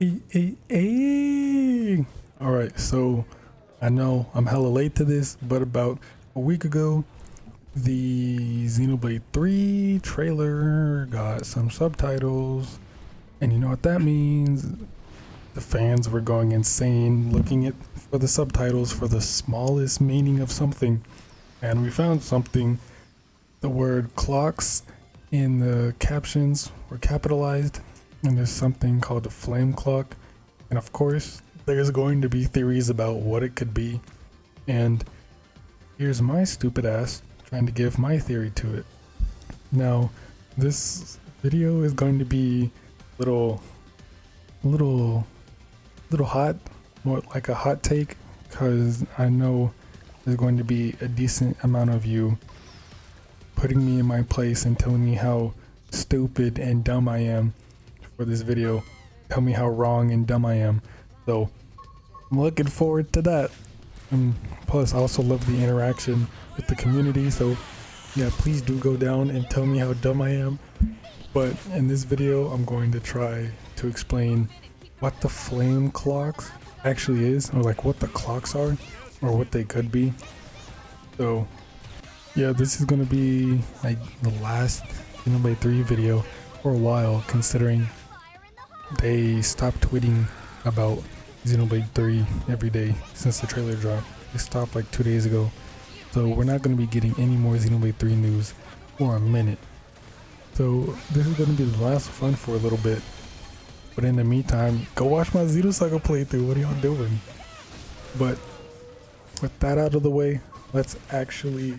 All right, so I know I'm hella late to this, but about a week ago, the Xenoblade 3 trailer got some subtitles, and you know what that means. The fans were going insane looking at for the subtitles for the smallest meaning of something, and we found something. The word clocks in the captions were capitalized, and there's something called a flame clock, and of course there's going to be theories about what it could be, and here's my stupid ass trying to give my theory to it. Now this video is going to be little hot, more like a hot take, because I know there's going to be a decent amount of you putting me in my place and telling me how stupid and dumb I am for this video. Tell me how wrong and dumb I am. So I'm looking forward to that. And plus I also love the interaction with the community, so yeah, please do go down and tell me how dumb I am. But in this video I'm going to try to explain what the flame clocks actually is, or like what the clocks are, or what they could be. So yeah, this is gonna be like the last Xenoblade 3 video for a while, considering they stopped tweeting about Xenoblade 3 every day since the trailer dropped. They stopped like 2 days ago, so we're not gonna be getting any more Xenoblade 3 news for a minute. So this is gonna be the last fun for a little bit. But in the meantime, go watch my Xenosaga playthrough. What are y'all doing? But with that out of the way, let's actually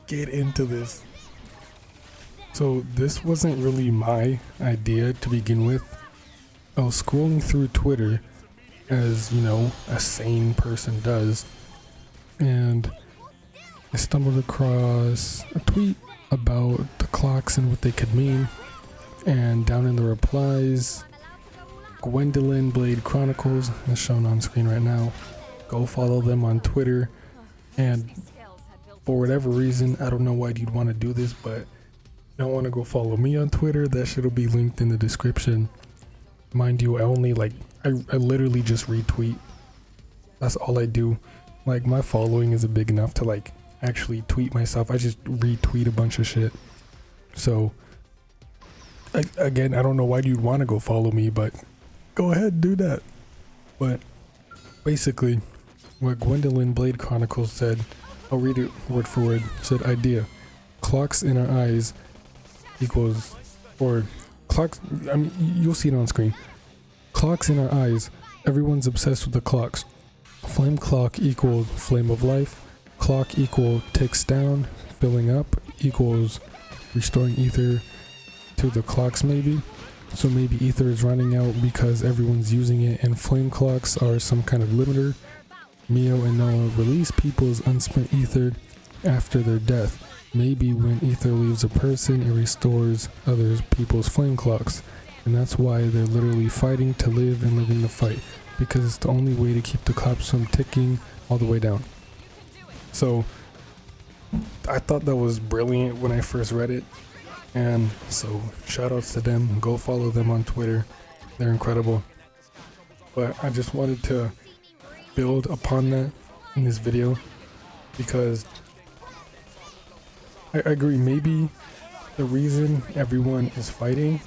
get into this. So this wasn't really my idea to begin with. I was scrolling through Twitter, as you know, a sane person does, and I stumbled across a tweet about the clocks and what they could mean, and down in the replies, Xenoblade Chronicles is shown on screen right now. Go follow them on Twitter, and for whatever reason, I don't know why you'd want to do this, but if you don't want to go follow me on Twitter, that shit'll be linked in the description. Mind you, I literally just retweet. That's all I do. Like, my following isn't big enough to like actually tweet myself. I just retweet a bunch of shit. So again, I don't know why you'd want to go follow me, but go ahead, do that. But basically, what Xenoblade Chronicles said, I'll read it word for word, said idea. Clocks in our eyes equals, or clocks, I mean, you'll see it on screen. Clocks in our eyes, everyone's obsessed with the clocks. Flame clock equals flame of life. Clock equal ticks down, filling up equals restoring ether to the clocks maybe. So maybe ether is running out because everyone's using it, and flame clocks are some kind of limiter. Mio and Noah release people's unspent ether after their death. Maybe when ether leaves a person, it restores other people's flame clocks. And that's why they're literally fighting to live and living the fight, because it's the only way to keep the clocks from ticking all the way down. So I thought that was brilliant when I first read it. And so shoutouts to them. Go follow them on Twitter. They're incredible. But I just wanted to build upon that in this video, because I agree, maybe the reason everyone is fighting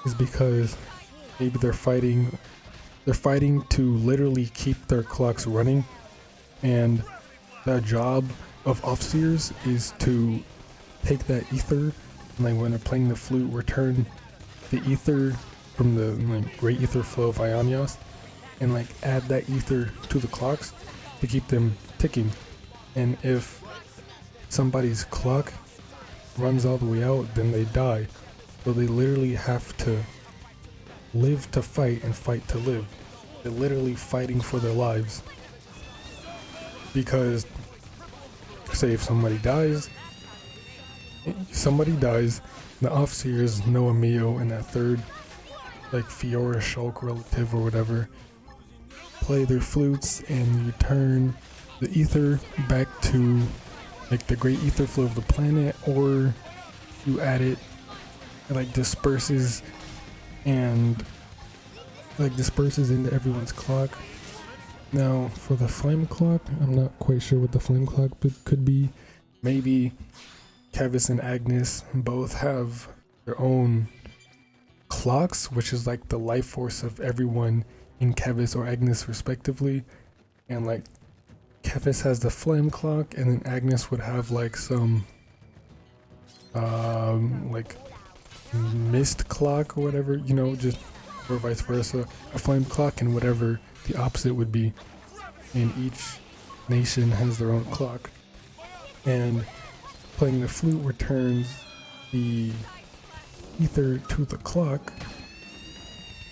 is because maybe they're fighting to literally keep their clocks running, and the job of Offseers is to take that ether, like when they're playing the flute, return the ether from the great ether flow of Ionios, and like add that ether to the clocks to keep them ticking. And if somebody's clock runs all the way out, then they die. So they literally have to live to fight and fight to live. They're literally fighting for their lives, because say if somebody dies, the Offseers, Noah, Mio, and that third, like Fiora Shulk relative or whatever, play their flutes and return the ether back to like the great ether flow of the planet, or you add it, it like disperses and like disperses into everyone's clock. Now for the flame clock, I'm not quite sure what the flame clock could be. Maybe Kevis and Agnes both have their own clocks, which is like the life force of everyone in Kevis or Agnes respectively. And like Kevis has the flame clock, and then Agnes would have like some like mist clock or whatever, you know, just or vice versa, a flame clock and whatever the opposite would be. And each nation has their own clock. And playing the flute returns the ether to the clock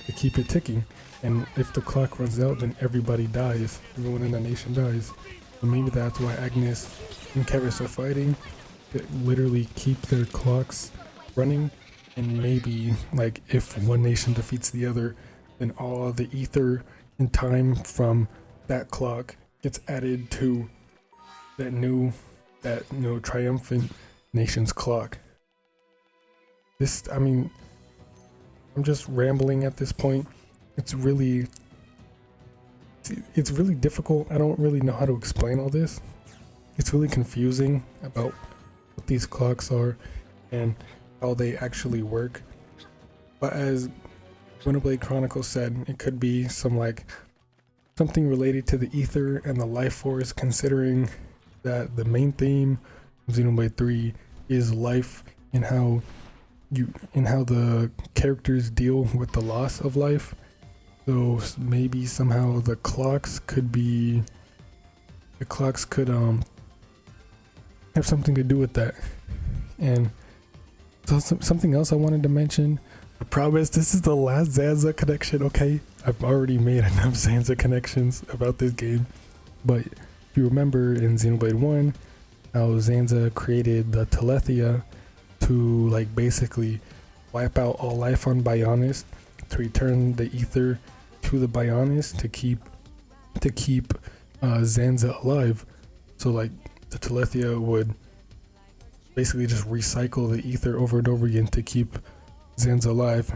to keep it ticking. And if the clock runs out, then everybody dies. Everyone in the nation dies. So maybe that's why Agnes and Kevis are fighting, to literally keep their clocks running. And maybe, like, if one nation defeats the other, then all the ether and time from that clock gets added to that new triumphant nation's clock. I mean, I'm just rambling at this point. It's really difficult. I don't really know how to explain all this. It's really confusing about what these clocks are and how they actually work. But as Xenoblade Chronicles said, it could be something related to the ether and the life force, considering that the main theme of Xenoblade 3 is life and how the characters deal with the loss of life. So maybe somehow the clocks could have something to do with that. And so something else I wanted to mention. I promise this is the last Zanza connection, okay? I've already made enough Zanza connections about this game. But if you remember in Xenoblade 1, how Zanza created the Telethia to like basically wipe out all life on Bionis, to return the ether to the Bionis to keep Zanza alive. So like the Telethia would basically just recycle the ether over and over again to keep Zanza alive.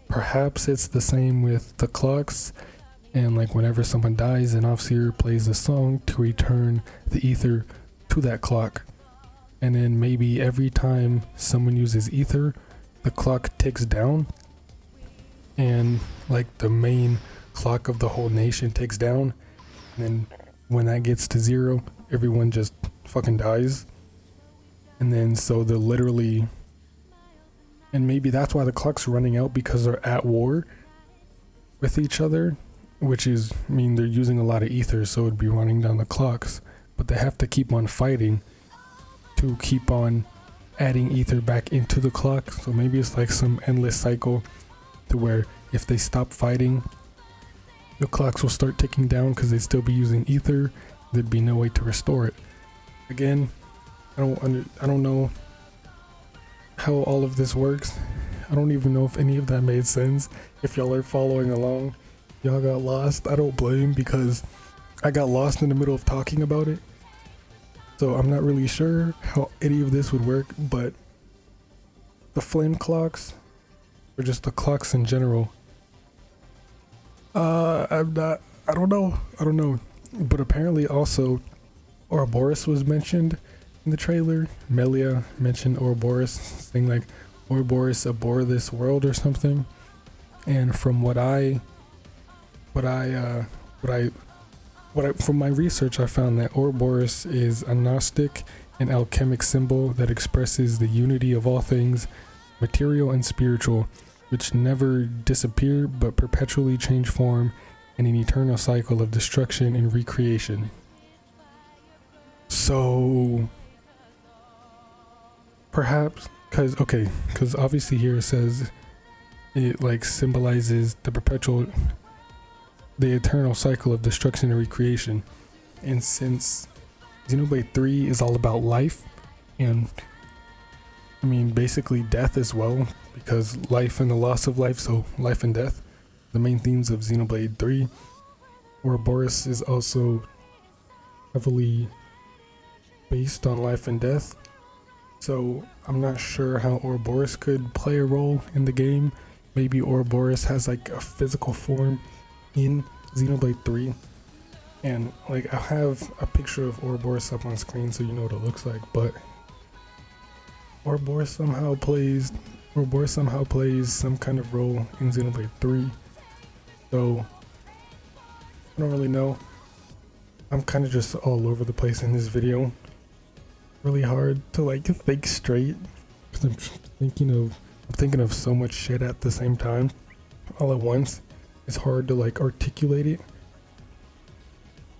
Perhaps it's the same with the clocks, and like whenever someone dies, an Officer plays a song to return the ether to that clock. And then maybe every time someone uses ether, the clock ticks down, and like the main clock of the whole nation ticks down. And then when that gets to 0, everyone just fucking dies. And then so they're literally, and maybe that's why the clock's running out, because they're at war with each other, which is, I mean, they're using a lot of ether, so it'd be running down the clocks, but they have to keep on fighting to keep on adding ether back into the clock. So maybe it's like some endless cycle to where if they stop fighting, the clocks will start ticking down because they'd still be using ether. There'd be no way to restore it. Again, I don't know how all of this works. I don't even know if any of that made sense. If y'all are following along, y'all got lost, I don't blame, because I got lost in the middle of talking about it. So I'm not really sure how any of this would work, but the flame clocks, or just the clocks in general, I don't know. But apparently also Ouroboros was mentioned in the trailer. Melia mentioned Ouroboros, saying like Ouroboros abhor this world or something. And from from my research, I found that Ouroboros is a Gnostic and alchemic symbol that expresses the unity of all things, material and spiritual, which never disappear but perpetually change form in an eternal cycle of destruction and recreation. So perhaps, because obviously here it says it like symbolizes the eternal cycle of destruction and recreation. And since Xenoblade 3 is all about life, and I mean basically death as well, because life and the loss of life, so life and death, the main themes of Xenoblade 3, Ouroboros is also heavily based on life and death. So I'm not sure how Ouroboros could play a role in the game, maybe Ouroboros has like a physical form in Xenoblade 3. And like I have a picture of Ouroboros up on screen so you know what it looks like, but Ouroboros somehow plays some kind of role in Xenoblade 3. So I don't really know. I'm kind of just all over the place in this video. Really hard to like think straight because I'm thinking of so much shit at the same time all at once. It's hard to like articulate it.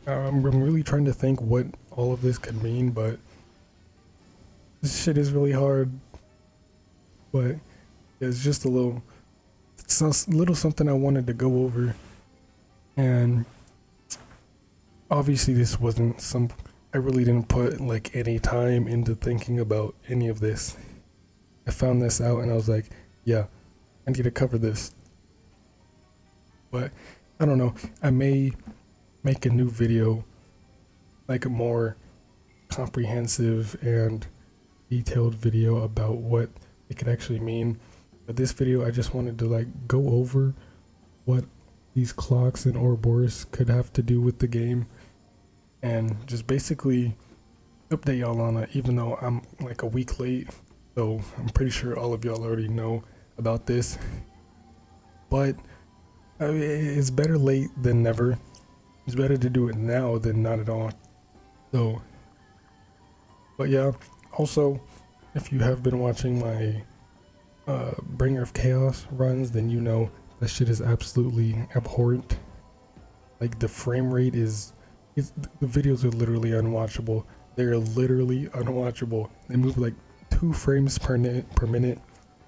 I'm really trying to think what all of this could mean, but this shit is really hard. But it's just a little something I wanted to go over. And obviously this wasn't I really didn't put like any time into thinking about any of this. I found this out and I was like, yeah, I need to cover this. But I don't know, I may make a new video, like a more comprehensive and detailed video about what it could actually mean. But this video, I just wanted to like go over what these clocks and Ouroboros could have to do with the game, and just basically update y'all on it, even though I'm like a week late. So I'm pretty sure all of y'all already know about this. But I mean, it's better late than never. It's better to do it now than not at all. So, but yeah, also, if you have been watching my Bringer of Chaos runs, then you know that shit is absolutely abhorrent. Like the frame rate the videos are literally unwatchable. They're literally unwatchable. They move like 2 frames per minute.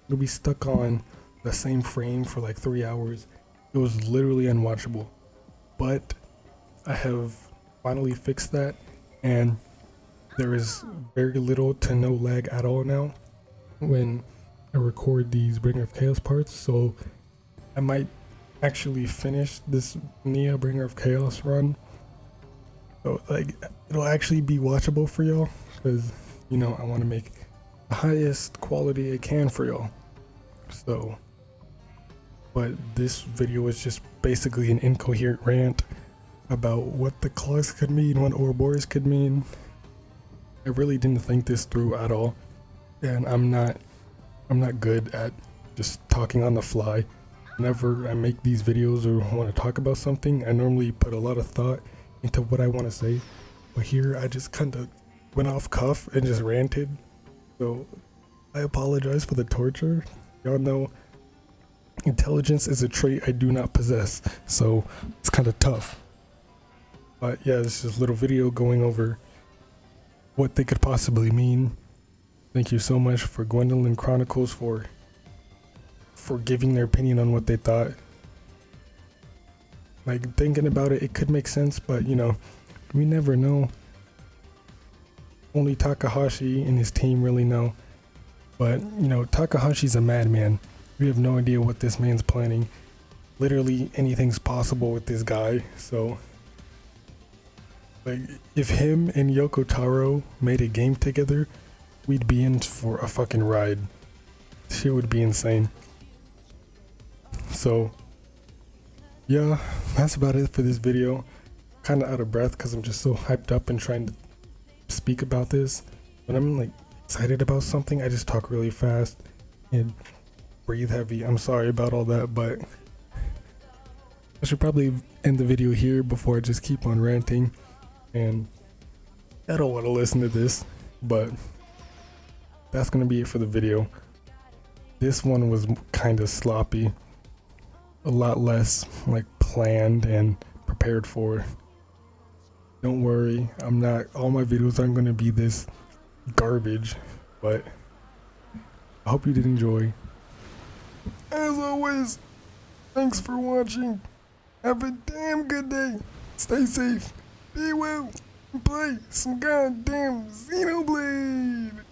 You'll be stuck on the same frame for like 3 hours. It was literally unwatchable. But I have finally fixed that, and there is very little to no lag at all now when I record these Bringer of Chaos parts. So I might actually finish this Nia Bringer of Chaos run. So like it'll actually be watchable for y'all, because you know I want to make the highest quality I can for y'all. So, but this video is just basically an incoherent rant about what the clocks could mean, what Ouroboros could mean. I really didn't think this through at all, and I'm not good at just talking on the fly. Whenever I make these videos or want to talk about something, I normally put a lot of thought into what I want to say, but here I just kind of went off cuff and just ranted. So I apologize for the torture. Y'all know intelligence is a trait I do not possess, so it's kind of tough. But yeah, this is a little video going over what they could possibly mean. Thank you so much for Xenoblade Chronicles for giving their opinion on what they thought. Like, thinking about it, it could make sense, but you know, we never know. Only Takahashi and his team really know. But you know, Takahashi's a madman. We have no idea what this man's planning. Literally anything's possible with this guy. So like, if him and Yoko Taro made a game together, we'd be in for a fucking ride. Shit would be insane. So yeah, that's about it for this video. Kind of out of breath because I'm just so hyped up and trying to speak about this. When I'm like excited about something, I just talk really fast and breathe heavy. I'm sorry about all that, but I should probably end the video here before I just keep on ranting. And I don't want to listen to this, but that's gonna be it for the video. This one was kind of sloppy, a lot less like planned and prepared for. Don't worry, all my videos aren't gonna be this garbage, but I hope you did enjoy. As always, thanks for watching. Have a damn good day. Stay safe. Be well. And play some goddamn Xenoblade.